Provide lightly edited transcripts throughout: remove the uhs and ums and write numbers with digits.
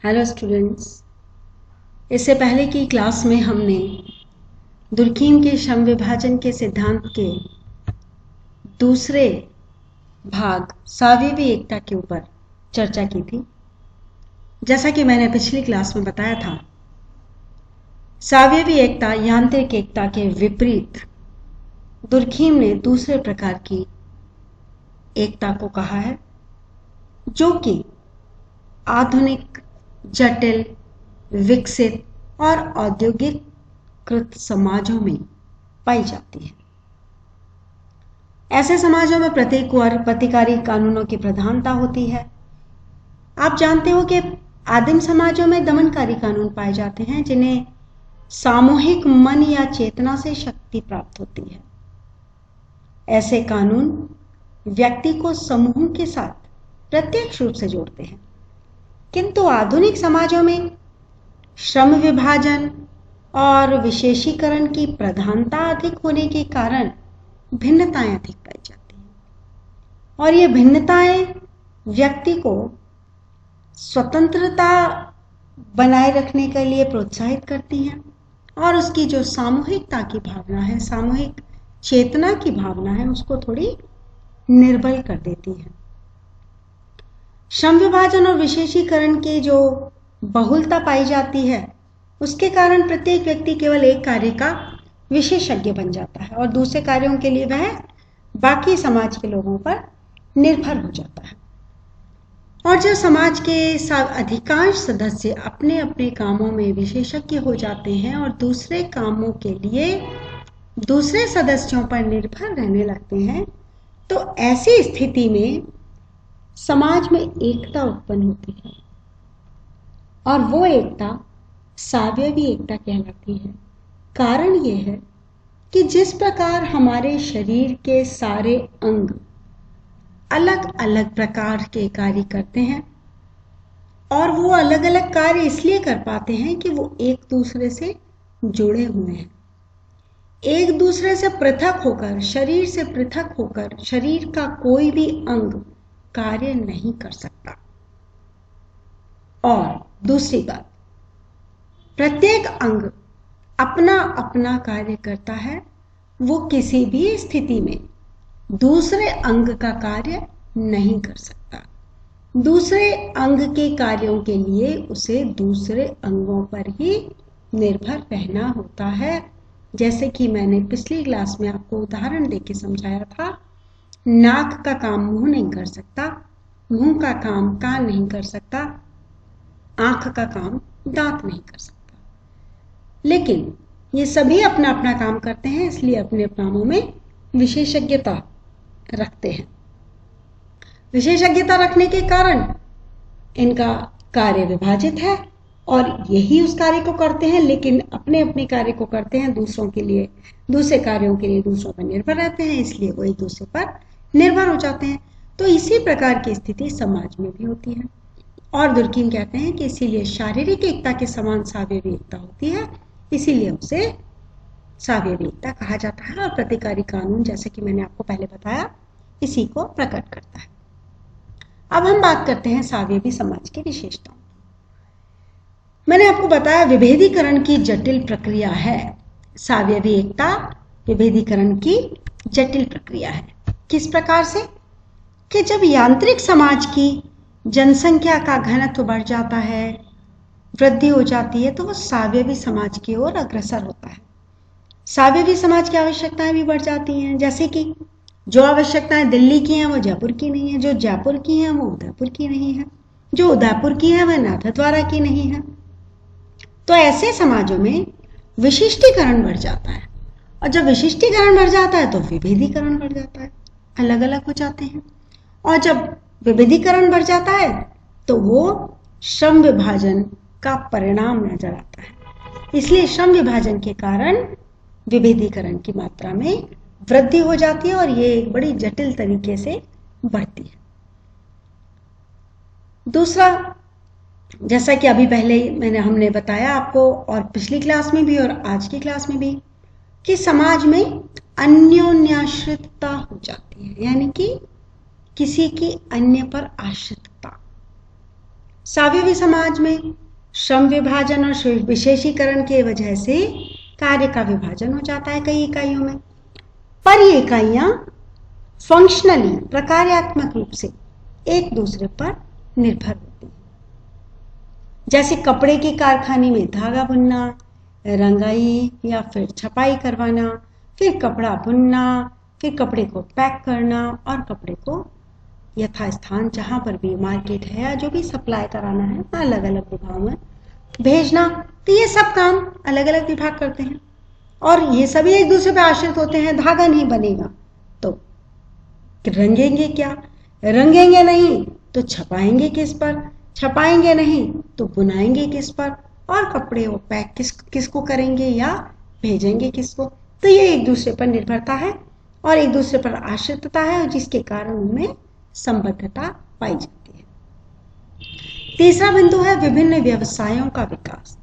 Hello students. इससे पहले की क्लास में हमने दुर्कीम के श्रम विभाजन के सिद्धांत के दूसरे भाग सावयवी एकता के ऊपर चर्चा की थी। जैसा कि मैंने पिछली क्लास में बताया था, सावयवी एकता यांत्रिक एकता के विपरीत दुर्कीम ने दूसरे प्रकार की एकता को कहा है, जो कि आधुनिक, जटिल, विकसित और औद्योगिकृत समाजों में पाई जाती है। ऐसे समाजों में प्रत्येक वर्ग प्रतिकारी कानूनों की प्रधानता होती है। आप जानते हो कि आदिम समाजों में दमनकारी कानून पाए जाते हैं, जिन्हें सामूहिक मन या चेतना से शक्ति प्राप्त होती है। ऐसे कानून व्यक्ति को समूह के साथ प्रत्यक्ष रूप से जोड़ते हैं, किंतु आधुनिक समाजों में श्रम विभाजन और विशेषीकरण की प्रधानता अधिक होने के कारण भिन्नताएं अधिक पाई जाती हैं, और ये भिन्नताएं व्यक्ति को स्वतंत्रता बनाए रखने के लिए प्रोत्साहित करती हैं और उसकी जो सामूहिकता की भावना है, सामूहिक चेतना की भावना है, उसको थोड़ी निर्बल कर देती है। श्रम विभाजन और विशेषीकरण की जो बहुलता पाई जाती है, उसके कारण प्रत्येक व्यक्ति केवल एक कार्य का विशेषज्ञ बन जाता है और दूसरे कार्यों के लिए वह बाकी समाज के लोगों पर निर्भर हो जाता है। और जब समाज के अधिकांश सदस्य अपने अपने कामों में विशेषज्ञ हो जाते हैं और दूसरे कामों के लिए दूसरे सदस्यों पर निर्भर रहने लगते हैं, तो ऐसी स्थिति में समाज में एकता उत्पन्न होती है, और वो एकता सावयवी एकता कहलाती है। कारण ये है कि जिस प्रकार हमारे शरीर के सारे अंग अलग अलग प्रकार के कार्य करते हैं, और वो अलग अलग कार्य इसलिए कर पाते हैं कि वो एक दूसरे से जुड़े हुए हैं। एक दूसरे से पृथक होकर, शरीर से पृथक होकर शरीर का कोई भी अंग कार्य नहीं कर सकता। और दूसरी बात, प्रत्येक अंग अपना अपना कार्य करता है। वो किसी भी स्थिति में दूसरे अंग का कार्य नहीं कर सकता। दूसरे अंग के कार्यों के लिए उसे दूसरे अंगों पर ही निर्भर रहना होता है। जैसे कि मैंने पिछली क्लास में आपको उदाहरण देके समझाया था, नाक का काम मुंह नहीं कर सकता, मुंह का काम कान नहीं कर सकता, आंख का काम दांत नहीं कर सकता, लेकिन ये सभी अपना अपना काम करते हैं, इसलिए अपने कामों में विशेषज्ञता रखते हैं। विशेषज्ञता रखने के कारण इनका कार्य विभाजित है और यही उस कार्य को करते हैं, लेकिन अपने अपने कार्य को करते हैं, दूसरों के लिए, दूसरे कार्यों के लिए दूसरों पर निर्भर रहते हैं, इसलिए वो एक दूसरे पर निर्भर हो जाते हैं। तो इसी प्रकार की स्थिति समाज में भी होती है, और दुर्कीम कहते हैं कि इसीलिए शारीरिक एकता के समान सावयवी एकता होती है, इसीलिए उसे सावयवी एकता कहा जाता है। और प्रतिकारी कानून, जैसे कि मैंने आपको पहले बताया, इसी को प्रकट करता है। अब हम बात करते हैं सावयवी समाज की विशेषताओं। मैंने आपको बताया विभेदीकरण की जटिल प्रक्रिया है। सावयवी एकता विभेदीकरण की जटिल प्रक्रिया है। किस प्रकार से? कि जब यांत्रिक समाज की जनसंख्या का घनत्व बढ़ जाता है, वृद्धि हो जाती है, तो वो सावयवी समाज की ओर अग्रसर होता है। सावयवी समाज की आवश्यकताएं भी बढ़ जाती हैं, जैसे कि जो आवश्यकताएं दिल्ली की हैं वो जयपुर की नहीं है, जो जयपुर की हैं वो उदयपुर की नहीं है, जो उदयपुर की है वह नाथद्वारा की नहीं है। तो ऐसे समाजों में विशिष्टीकरण बढ़ जाता है, और जब विशिष्टीकरण बढ़ जाता है तो विभेदीकरण बढ़ जाता है, अलग अलग हो जाते हैं। और जब विभेदीकरण बढ़ जाता है तो वो श्रम विभाजन का परिणाम नजर आता है। इसलिए श्रम विभाजन के कारण विभेदीकरण की मात्रा में वृद्धि हो जाती है, और ये एक बड़ी जटिल तरीके से बढ़ती है। दूसरा, जैसा कि अभी पहले हमने बताया आपको, और पिछली क्लास में भी और आज की क्लास में भी, कि समाज में अन्योन्याश्रितता हो जाती है, यानी कि किसी की अन्य पर आश्रितता। सावयवी समाज में श्रम विभाजन और विशेषीकरण की वजह से कार्य का विभाजन हो जाता है कई इकाइयों में, पर ये इकाइयां फंक्शनली प्रकार्यात्मक रूप से एक दूसरे पर निर्भर होती हैं। जैसे कपड़े के कारखाने में धागा बुनना, रंगाई या फिर छपाई करवाना, फिर कपड़ा बुनना, फिर कपड़े को पैक करना और कपड़े को यथास्थान जहां पर भी मार्केट है या जो भी सप्लाई कराना है अलग अलग विभागों में भेजना। तो ये सब काम अलग अलग विभाग करते हैं और ये सभी एक दूसरे पर आश्रित होते हैं। धागा नहीं बनेगा तो रंगेंगे क्या, रंगेंगे नहीं तो छपाएंगे किस पर, छपाएंगे नहीं तो बुनाएंगे किस पर, और कपड़े वो पैक किसको करेंगे या भेजेंगे किसको। तो ये एक दूसरे पर निर्भरता है और एक दूसरे पर आश्रितता है, जिसके कारण उनमें संबद्धता पाई जाती है। तीसरा बिंदु है विभिन्न व्यवसायों का विकास।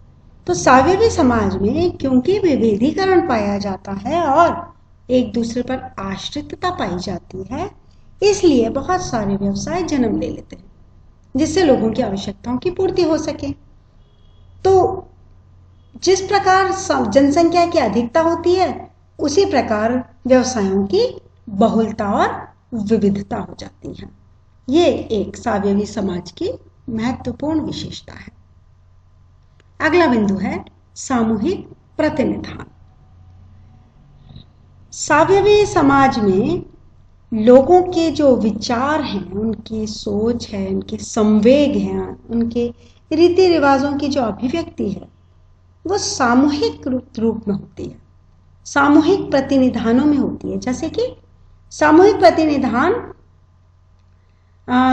तो सावयवी समाज में क्योंकि विभेदीकरण पाया जाता है और एक दूसरे पर आश्रितता पाई जाती है, इसलिए बहुत सारे व्यवसाय जन्म ले लेते हैं जिससे लोगों की आवश्यकताओं की पूर्ति हो सके। तो जिस प्रकार जनसंख्या की अधिकता होती है उसी प्रकार व्यवसायों की बहुलता और विविधता हो जाती है। ये एक सावयवी समाज की महत्वपूर्ण विशेषता है। अगला बिंदु है सामूहिक प्रतिनिधान। सावयवी समाज में लोगों के जो विचार हैं, उनकी सोच है, उनके संवेग हैं, उनके रीति रिवाजों की जो अभिव्यक्ति है वो सामूहिक रूप में होती है, सामूहिक प्रतिनिधानों में होती है। जैसे कि सामूहिक प्रतिनिधान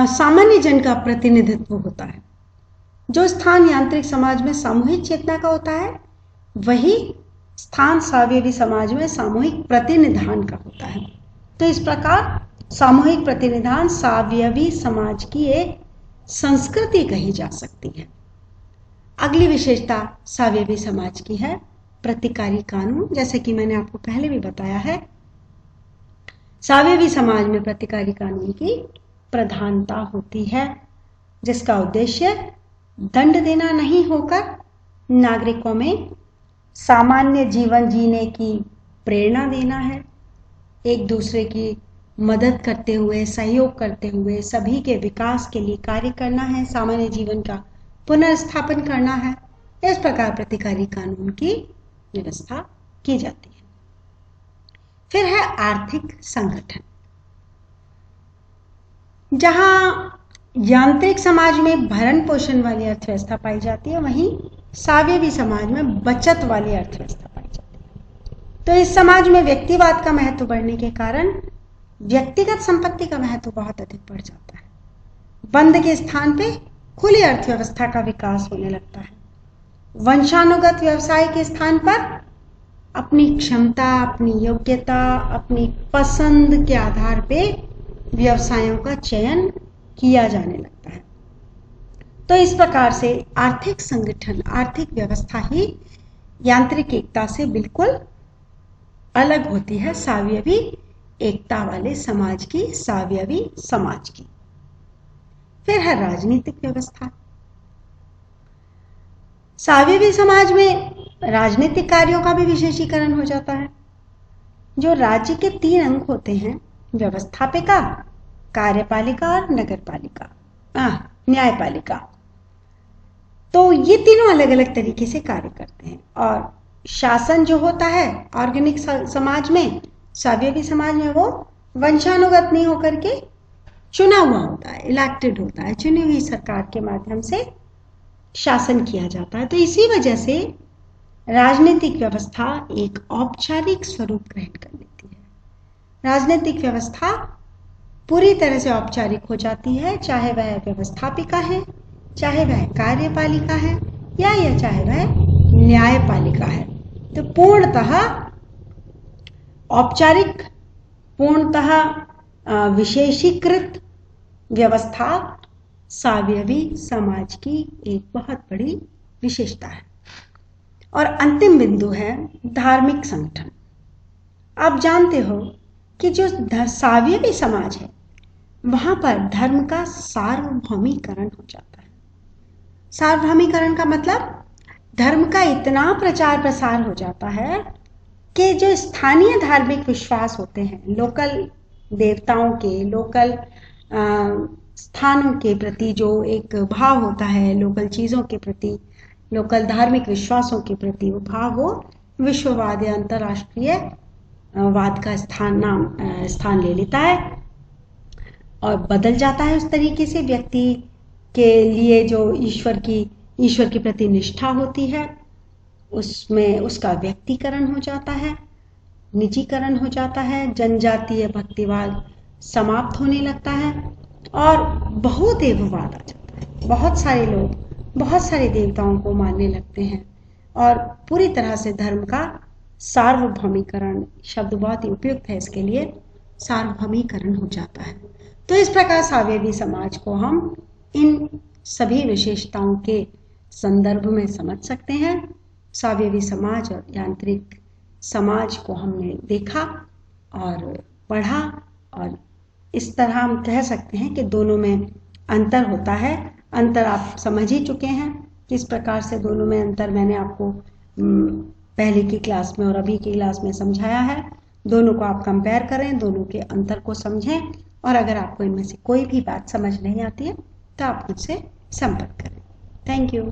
सामान्य जन का प्रतिनिधित्व होता है। जो स्थान यांत्रिक समाज में सामूहिक चेतना का होता है वही स्थान सावयवी समाज में सामूहिक प्रतिनिधान का होता है। तो इस प्रकार सामूहिक प्रतिनिधान सावयवी समाज की एक संस्कृति कही जा सकती है। अगली विशेषता सावयवी समाज की है प्रतिकारी कानून। जैसे कि मैंने आपको पहले भी बताया है, सावयवी समाज में प्रतिकारी कानून की प्रधानता होती है, जिसका उद्देश्य दंड देना नहीं होकर नागरिकों में सामान्य जीवन जीने की प्रेरणा देना है, एक दूसरे की मदद करते हुए, सहयोग करते हुए सभी के विकास के लिए कार्य करना है, सामान्य जीवन का पुनर्स्थापन करना है। इस प्रकार प्रतिकारी कानून की व्यवस्था की जाती है। फिर है आर्थिक संगठन। जहां यांत्रिक समाज में भरण पोषण वाली अर्थव्यवस्था पाई जाती है, वहीं सावयवी समाज में बचत वाली अर्थव्यवस्था पाई जाती है। तो इस समाज में व्यक्तिवाद का महत्व बढ़ने के कारण व्यक्तिगत संपत्ति का महत्व बहुत अधिक बढ़ जाता है। बंद के स्थान पे खुली अर्थव्यवस्था का विकास होने लगता है। वंशानुगत व्यवसाय के स्थान पर अपनी क्षमता, अपनी योग्यता, अपनी पसंद के आधार पे व्यवसायों का चयन किया जाने लगता है। तो इस प्रकार से आर्थिक संगठन, आर्थिक व्यवस्था ही यांत्रिक एकता से बिल्कुल अलग होती है सावयवी एकता वाले समाज की, सावयवी समाज की। फिर है राजनीतिक व्यवस्था। सावयवी समाज में राजनीतिक कार्यों का भी विशेषीकरण हो जाता है। जो राज्य के 3 अंग होते हैं, व्यवस्थापिका, कार्यपालिका और नगरपालिका, न्यायपालिका, तो ये तीनों अलग अलग तरीके से कार्य करते हैं। और शासन जो होता है ऑर्गेनिक समाज में, सावयवी समाज में वो वंशानुगत नहीं होकर के चुना हुआ होता है, इलेक्टेड होता है, चुनी हुई सरकार के माध्यम से शासन किया जाता है। तो इसी वजह से राजनीतिक व्यवस्था एक औपचारिक स्वरूप ग्रहण कर लेती है। राजनीतिक व्यवस्था पूरी तरह से औपचारिक हो जाती है, चाहे वह व्यवस्थापिका है, चाहे वह कार्यपालिका है या चाहे वह न्यायपालिका है। तो पूर्णतः औपचारिक, पूर्णतः विशेषीकृत व्यवस्था सावयवी समाज की एक बहुत बड़ी विशेषता है। और अंतिम बिंदु है धार्मिक संगठन। आप जानते हो कि जो सावयवी समाज है वहां पर धर्म का सार्वभौमिकरण हो जाता है। सार्वभौमिकरण का मतलब धर्म का इतना प्रचार प्रसार हो जाता है कि जो स्थानीय धार्मिक विश्वास होते हैं, लोकल देवताओं के, लोकल स्थानों के प्रति जो एक भाव होता है, लोकल चीज़ों के प्रति, लोकल धार्मिक विश्वासों के प्रति वो भाव, वो विश्ववाद या अंतर्राष्ट्रीय वाद का स्थान ले लेता है और बदल जाता है। उस तरीके से व्यक्ति के लिए जो ईश्वर के प्रति निष्ठा होती है, उसमें उसका व्यक्तिकरण हो जाता है, निजीकरण हो जाता है, जनजातीय भक्तिवाद समाप्त होने लगता है और बहुदेववाद आ जाता है। बहुत सारे लोग बहुत सारे देवताओं को मानने लगते हैं और पूरी तरह से धर्म का सार्वभौमिकरण, शब्द बहुत ही उपयुक्त है इसके लिए, सार्वभौमिकरण हो जाता है। तो इस प्रकार सावयवी समाज को हम इन सभी विशेषताओं के संदर्भ में समझ सकते हैं। सावयवी समाज और यांत्रिक समाज को हमने देखा और पढ़ा और इस तरह हम कह सकते हैं कि दोनों में अंतर होता है। अंतर आप समझ ही चुके हैं, किस प्रकार से दोनों में अंतर मैंने आपको पहले की क्लास में और अभी की क्लास में समझाया है। दोनों को आप कंपेयर करें, दोनों के अंतर को समझें और अगर आपको इनमें से कोई भी बात समझ नहीं आती है तो आप मुझसे संपर्क करें। Thank you.